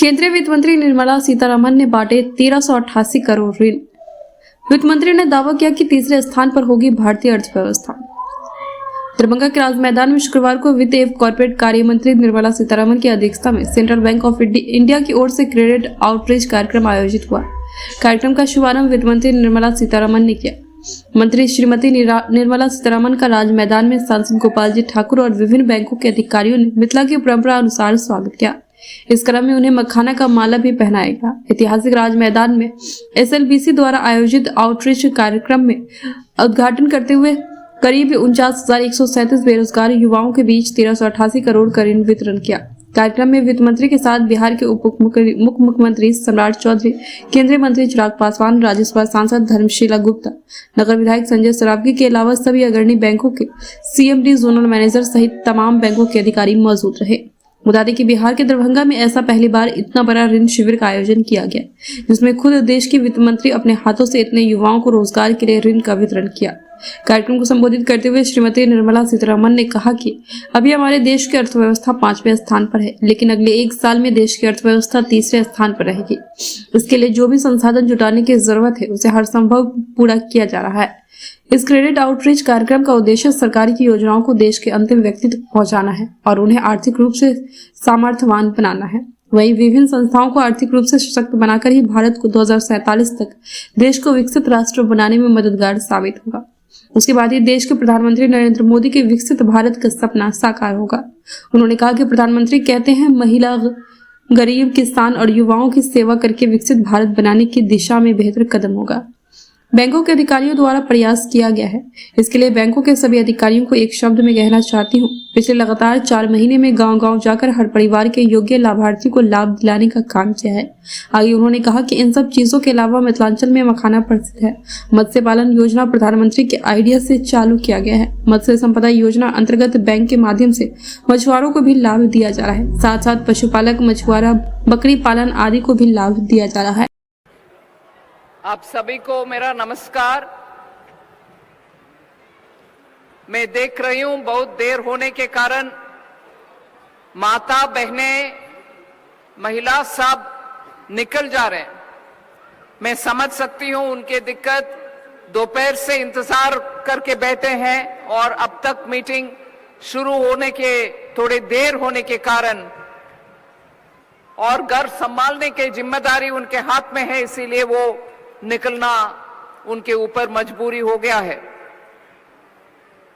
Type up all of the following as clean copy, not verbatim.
केंद्रीय वित्त मंत्री निर्मला सीतारमण ने बांटे 1388 करोड़ ऋण। वित्त मंत्री ने दावा किया कि तीसरे स्थान पर होगी भारतीय अर्थव्यवस्था। दरभंगा के राज मैदान में शुक्रवार को वित्त एवं कॉर्पोरेट कार्य मंत्री निर्मला सीतारमण की अध्यक्षता में सेंट्रल बैंक ऑफ इंडिया की ओर से क्रेडिट आउटरीच कार्यक्रम आयोजित हुआ। कार्यक्रम का शुभारंभ वित्त मंत्री निर्मला सीतारमण ने किया। मंत्री श्रीमती निर्मला सीतारमण का राज मैदान में सांसद गोपाल जी ठाकुर और विभिन्न बैंकों के अधिकारियों ने मिथिला की परंपरा अनुसार स्वागत किया। इस क्रम में उन्हें मखाना का माला भी पहनाया गया। ऐतिहासिक राज मैदान में SLBC द्वारा आयोजित आउटरीच कार्यक्रम में उद्घाटन करते हुए करीब 49,137 बेरोजगार युवाओं के बीच 1388 करोड़ का ऋण वितरण किया। कार्यक्रम में वित्त मंत्री के साथ बिहार के उप मुख्यमंत्री सम्राट चौधरी, केंद्रीय मंत्री चिराग पासवान, राज्यसभा सांसद धर्मशीला गुप्ता, नगर विधायक संजय सरावगी के अलावा सभी अग्रणी बैंकों के CMD, जोनल मैनेजर सहित तमाम बैंकों के अधिकारी मौजूद रहे। बता दें कि बिहार के दरभंगा में ऐसा पहली बार इतना बड़ा ऋण शिविर का आयोजन किया गया, जिसमें खुद देश की वित्त मंत्री अपने हाथों से इतने युवाओं को रोजगार के लिए ऋण का वितरण किया। कार्यक्रम को संबोधित करते हुए श्रीमती निर्मला सीतारमण ने कहा कि अभी हमारे देश की अर्थव्यवस्था 5वें स्थान पर है, लेकिन अगले 1 साल में देश की अर्थव्यवस्था 3रे स्थान पर रहेगी। इसके लिए जो भी संसाधन जुटाने की जरूरत है, उसे हर संभव पूरा किया जा रहा है। इस क्रेडिट आउटरीच कार्यक्रम का उद्देश्य सरकार की योजनाओं को देश के अंतिम व्यक्ति तक पहुंचाना है और उन्हें आर्थिक रूप से सामर्थ्यवान बनाना है। वहीं विभिन्न संस्थाओं को आर्थिक रूप से सशक्त बनाकर ही भारत को 2047 तक देश को विकसित राष्ट्र बनाने में मददगार साबित होगा। उसके बाद ही देश के प्रधानमंत्री नरेंद्र मोदी के विकसित भारत का सपना साकार होगा। उन्होंने कहा कि प्रधानमंत्री कहते हैं, महिला, गरीब, किसान और युवाओं की सेवा करके विकसित भारत बनाने की दिशा में बेहतर कदम होगा। बैंकों के अधिकारियों द्वारा प्रयास किया गया है। इसके लिए बैंकों के सभी अधिकारियों को एक शब्द में कहना चाहती हूँ, पिछले लगातार 4 महीने में गांव-गांव जाकर हर परिवार के योग्य लाभार्थी को लाभ दिलाने का काम किया है। आगे उन्होंने कहा कि इन सब चीजों के अलावा मिथिलांचल में मखाना प्रसिद्ध है। मत्स्य पालन योजना प्रधानमंत्री के आइडिया से चालू किया गया है। मत्स्य संपदा योजना अंतर्गत बैंक के माध्यम से मछुआरों को भी लाभ दिया जा रहा है। साथ साथ पशुपालक, मछुआरा, बकरी पालन आदि को भी लाभ दिया जा रहा है। आप सभी को मेरा नमस्कार। मैं देख रही हूं बहुत देर होने के कारण माता, बहनें, महिला सब निकल जा रहे हैं। मैं समझ सकती हूं उनके दिक्कत। दोपहर से इंतजार करके बैठे हैं और अब तक मीटिंग शुरू होने के थोड़ी देर होने के कारण और घर संभालने की जिम्मेदारी उनके हाथ में है, इसीलिए वो निकलना उनके ऊपर मजबूरी हो गया है।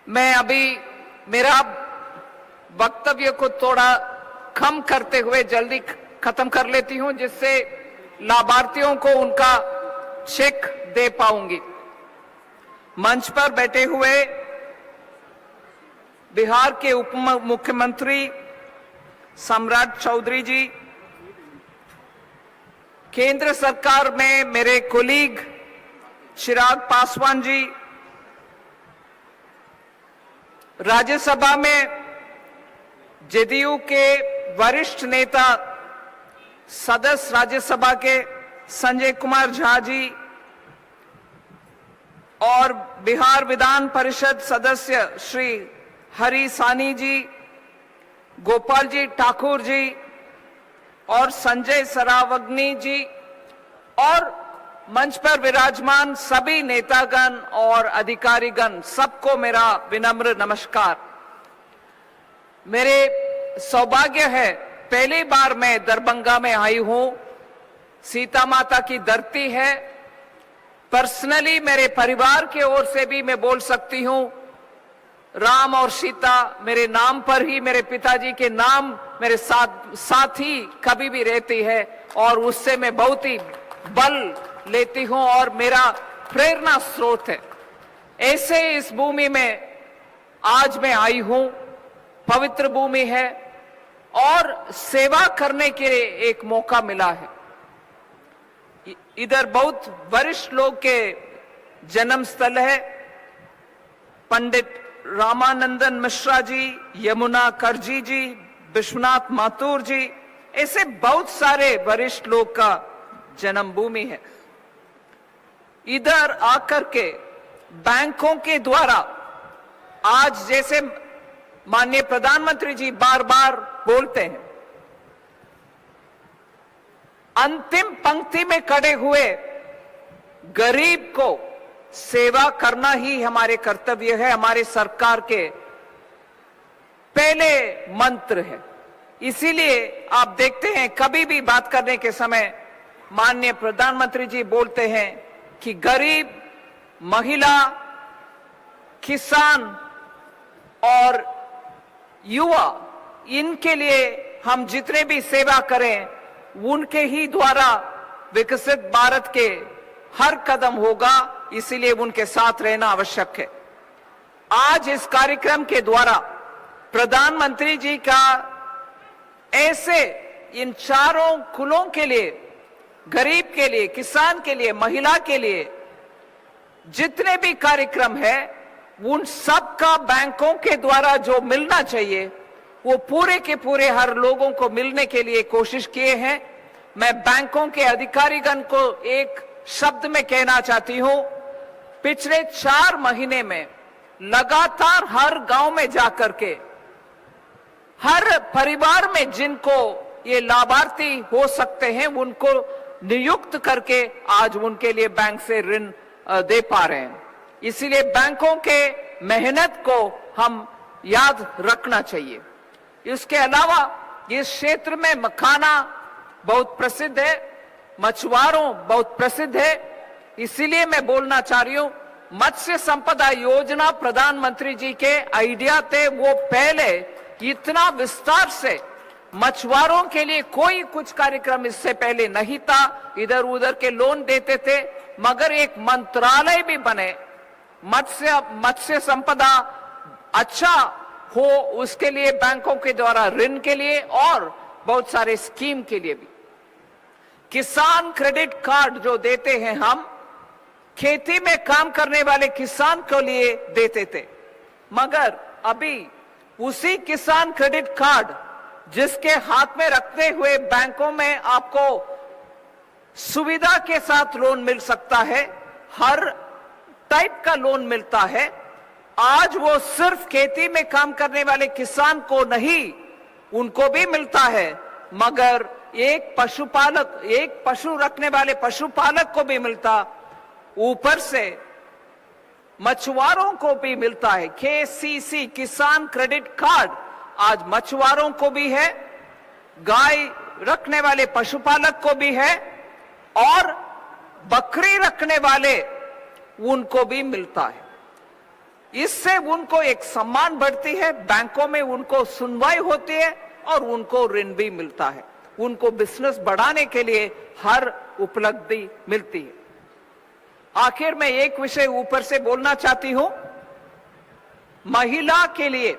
मैं अभी मेरा वक्तव्य को थोड़ा कम करते हुए जल्दी खत्म कर लेती हूं, जिससे लाभार्थियों को उनका चेक दे पाऊंगी। मंच पर बैठे हुए बिहार के उप मुख्यमंत्री सम्राट चौधरी जी, केंद्र सरकार में मेरे कोलीग चिराग पासवान जी, राज्यसभा में JDU के वरिष्ठ नेता सदस्य राज्यसभा के संजय कुमार झा जी और बिहार विधान परिषद सदस्य श्री हरि सानी जी, गोपाल जी ठाकुर जी और संजय सरावगी जी और मंच पर विराजमान सभी नेतागण और अधिकारीगण, सबको मेरा विनम्र नमस्कार। मेरे सौभाग्य है, पहली बार मैं दरभंगा में आई हूं। सीता माता की धरती है। पर्सनली मेरे परिवार की ओर से भी मैं बोल सकती हूं, राम और सीता मेरे नाम पर ही, मेरे पिताजी के नाम मेरे साथ ही कभी भी रहती है और उससे मैं बहुत ही बल लेती हूं और मेरा प्रेरणा स्रोत है। ऐसे इस भूमि में आज मैं आई हूं, पवित्र भूमि है और सेवा करने के लिए एक मौका मिला है। इधर बहुत वरिष्ठ लोग के जन्म स्थल है। पंडित रामानंदन मिश्रा जी, यमुना करजी जी, विश्वनाथ माथुर जी, ऐसे बहुत सारे वरिष्ठ लोग का जन्मभूमि है। इधर आकर के बैंकों के द्वारा आज जैसे माननीय प्रधानमंत्री जी बार बार बोलते हैं, अंतिम पंक्ति में खड़े हुए गरीब को सेवा करना ही हमारे कर्तव्य है, हमारे सरकार के पहले मंत्र है। इसीलिए आप देखते हैं कभी भी बात करने के समय माननीय प्रधानमंत्री जी बोलते हैं कि गरीब, महिला, किसान और युवा, इनके लिए हम जितने भी सेवा करें उनके ही द्वारा विकसित भारत के हर कदम होगा, इसीलिए उनके साथ रहना आवश्यक है। आज इस कार्यक्रम के द्वारा प्रधानमंत्री जी का ऐसे इन चारों कुलों के लिए, गरीब के लिए, किसान के लिए, महिला के लिए जितने भी कार्यक्रम है उन सब का बैंकों के द्वारा जो मिलना चाहिए वो पूरे के पूरे हर लोगों को मिलने के लिए कोशिश किए हैं। मैं बैंकों के अधिकारीगण को एक शब्द में कहना चाहती हूं, पिछले 4 महीने में लगातार हर गांव में जाकर के हर परिवार में जिनको ये लाभार्थी हो सकते हैं उनको नियुक्त करके आज उनके लिए बैंक से ऋण दे पा रहे हैं। इसीलिए बैंकों के मेहनत को हम याद रखना चाहिए। इसके अलावा इस क्षेत्र में मखाना बहुत प्रसिद्ध है, मछुआरों बहुत प्रसिद्ध है। इसीलिए मैं बोलना चाह रही हूं, मत्स्य संपदा योजना प्रधानमंत्री जी के आइडिया थे, वो पहले इतना विस्तार से मछुआरों के लिए कोई कुछ कार्यक्रम इससे पहले नहीं था। इधर उधर के लोन देते थे, मगर एक मंत्रालय भी बने, मत्स्य संपदा अच्छा हो उसके लिए बैंकों के द्वारा ऋण के लिए और बहुत सारे स्कीम के लिए भी। किसान क्रेडिट कार्ड जो देते हैं हम खेती में काम करने वाले किसान के लिए देते थे, मगर अभी उसी किसान क्रेडिट कार्ड जिसके हाथ में रखते हुए बैंकों में आपको सुविधा के साथ लोन मिल सकता है, हर टाइप का लोन मिलता है। आज वो सिर्फ खेती में काम करने वाले किसान को नहीं, उनको भी मिलता है, मगर एक पशुपालक, एक पशु रखने वाले पशुपालक को भी मिलता, ऊपर से मछुआरों को भी मिलता है। KCC किसान क्रेडिट कार्ड आज मछुआरों को भी है, गाय रखने वाले पशुपालक को भी है और बकरी रखने वाले उनको भी मिलता है। इससे उनको एक सम्मान बढ़ती है, बैंकों में उनको सुनवाई होती है और उनको ऋण भी मिलता है, उनको बिजनेस बढ़ाने के लिए हर उपलब्धि मिलती है। आखिर में एक विषय ऊपर से बोलना चाहती हूं, महिला के लिए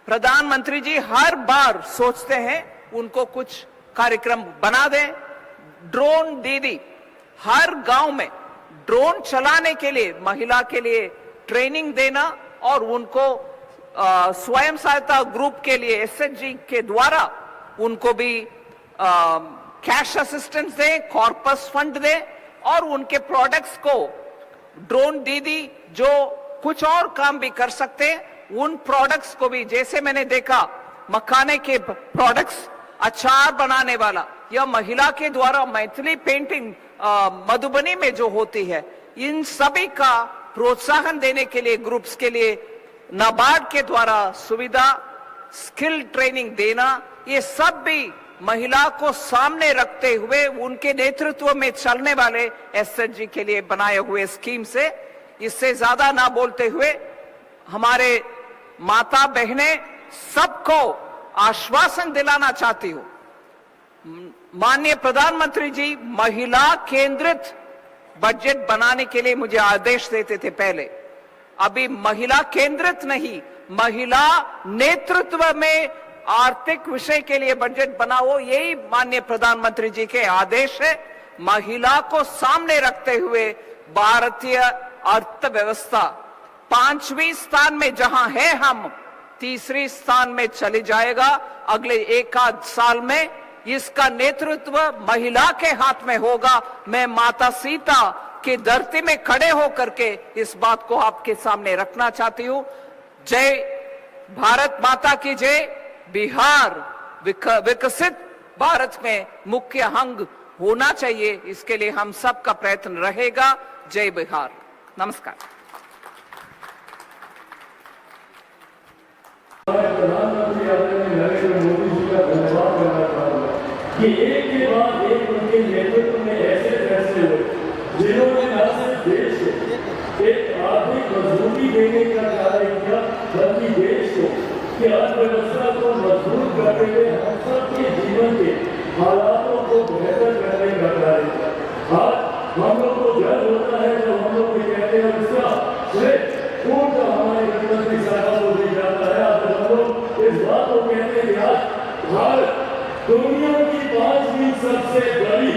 प्रधानमंत्री जी हर बार सोचते हैं उनको कुछ कार्यक्रम बना दें। ड्रोन दीदी, हर गांव में ड्रोन चलाने के लिए महिला के लिए ट्रेनिंग देना और उनको स्वयं सहायता ग्रुप के लिए SHG के द्वारा उनको भी कैश असिस्टेंस दें, कॉर्पस फंड दें और उनके प्रोडक्ट्स को ड्रोन दीदी जो कुछ और काम भी कर सकते हैं उन प्रोडक्ट्स को भी, जैसे मैंने देखा मखाने के प्रोडक्ट्स, अचार बनाने वाला या महिला के द्वारा मैथिली पेंटिंग मधुबनी में जो होती है, इन सभी का प्रोत्साहन देने के लिए ग्रुप्स के लिए नाबार्ड के द्वारा सुविधा, स्किल ट्रेनिंग देना, ये सब भी महिला को सामने रखते हुए उनके नेतृत्व में चलने वाले SHG के लिए बनाए हुए स्कीम से। इससे ज्यादा ना बोलते हुए हमारे माता बहनें सबको आश्वासन दिलाना चाहती हूं, माननीय प्रधानमंत्री जी महिला केंद्रित बजट बनाने के लिए मुझे आदेश देते थे पहले, अभी महिला केंद्रित नहीं, महिला नेतृत्व में आर्थिक विषय के लिए बजट बनाओ, यही माननीय प्रधानमंत्री जी के आदेश है। महिला को सामने रखते हुए भारतीय अर्थव्यवस्था 5वें स्थान में जहां है हम 3रे स्थान में चले जाएगा। अगले एक आध साल में इसका नेतृत्व महिला के हाथ में होगा। मैं माता सीता के धरती में खड़े होकर के इस बात को आपके सामने रखना चाहती हूं। जय भारत माता की जय। बिहार विकसित भारत में मुख्य अंग होना चाहिए। इसके लिए हम सबका प्रयत्न रहेगा। जय बिहार। नमस्कार। प्रधानमंत्री आदरणीय नरेंद्र मोदी जी का धन्यवाद करना चाहूंगा कि एक के बाद एक उनके नेतृत्व में ऐसे फैसले हुए जिन्होंने न सिर्फ देश को एक आर्थिक मजबूती देने का कार्य किया, बल्कि देश को की अर्थव्यवस्था को मजबूत करते हुए हम सबके जीवन के हालातों को बेहतर करने का कार्य किया। आज हम लोग को गर्व होता है जब हम लोग ये कहते हैं उसका पूर्ण हमारे गणतंत्र शाखा को दी जाता है। आज हम लोग इस बात को कहते हैं कि आज भारत दुनिया की 5वीं सबसे बड़ी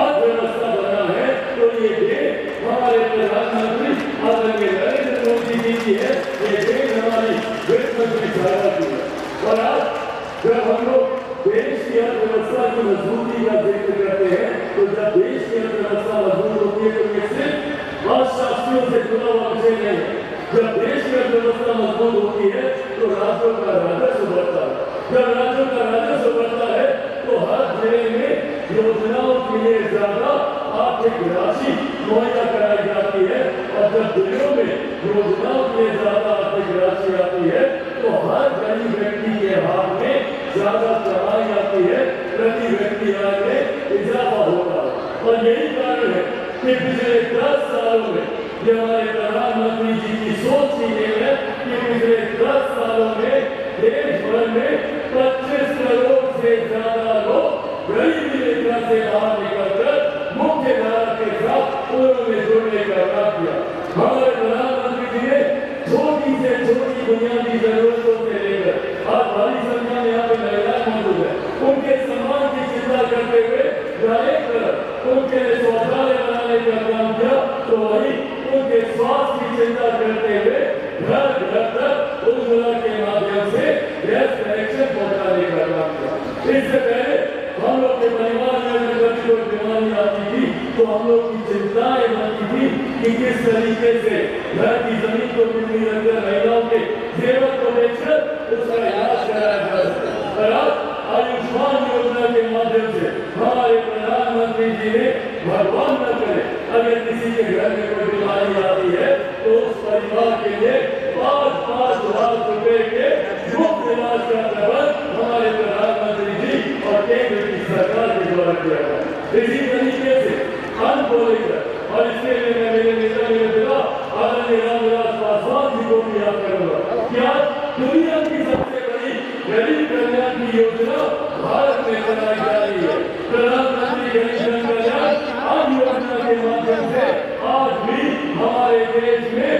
अर्थव्यवस्था बना है, तो ये देश हमारे प्रधानमंत्री आदरणीय नरेंद्र मोदी जी की है, ये देश हमारी वित्त मंत्री शाखा की है। और आज जब हम लोग देश की अर्थव्यवस्था की मजबूती का जिक्र करते हैं, तो जब देश की अर्थव्यवस्था मजबूत होती है तो ये सिर्फ अर्थशास्त्रियों से जुड़ा हुआ विषय नहीं है। जब देश की अर्थव्यवस्था मजबूत होती है तो राज्यों का राजस्व बढ़ता है। जब राज्यों का राजस्व बढ़ता है तो हर जिले में योजनाओं के लिए ज्यादा आर्थिक राशि मुहैया कराई जाती है। और जब जिलों में योजनाओं के लिए ज्यादा आर्थिक राशि आती है तो हर गरीब व्यक्ति के हाथ में ज्यादा कमाई आती है, प्रति व्यक्ति आय में इजाफा होता है। और यही कारण है कि पिछले 10 सालों में ये हमारे प्रधानमंत्री जी की सोच की गई है कि पिछले 10 सालों में देश भर में 25 करोड़ से ज्यादा लोग गरीबी रेखा से बाहर निकलकर मुख्य धारा के साथ उन्होंने जुड़ने का काम किया। हमारे प्रधानमंत्री जी ने छोटी से छोटी बुनियादी जरूरतों से लेकर आज बड़ी संख्या में यहाँ पे महिलाएं मौजूद है, उनके सम्मान की चिंता करते हुए एक तरफ उनके लिए शौचालय बनाने का काम किया तो वही उनके स्वास्थ्य की चिंता करते हुए घर घर तक उज्ज्वला के माध्यम से गैस कनेक्शन पहुंचाने का काम किया। इससे पहले हम लोग के परिवार में अगर कभी कोई बीमारी आती थी तो हम लोग की चिंताएं बनती थी कि किस तरीके से घर की जमीन को गिरवी रखकर महिलाओं के जेवर को बेचकर उसका इलाज कराया जा सकता। और आज आयुष्मान योजना के माध्यम से हमारे प्रधानमंत्री जी ने भगवान न करे अगर किसी के घर में कोई बीमारी आती है तो उस परिवार के लिए 5-5 लाख रुपए के मुफ्त इलाज का प्रबंध हमारे प्रधानमंत्री जी और केंद्र की सरकार के द्वारा किया गया। इसी तरीके से अन्न को लेकर और इसके लिए मैं मेरे नेता मेरे पिता आदरणीय रामविलास पासवान जी को भी याद करूंगा कि आज दुनिया की सबसे बड़ी गरीब कल्याण की योजना भारत में बनाई जा रही है। प्रधानमंत्री गरीब जन कल्याण योजना के माध्यम से आज भी हमारे देश में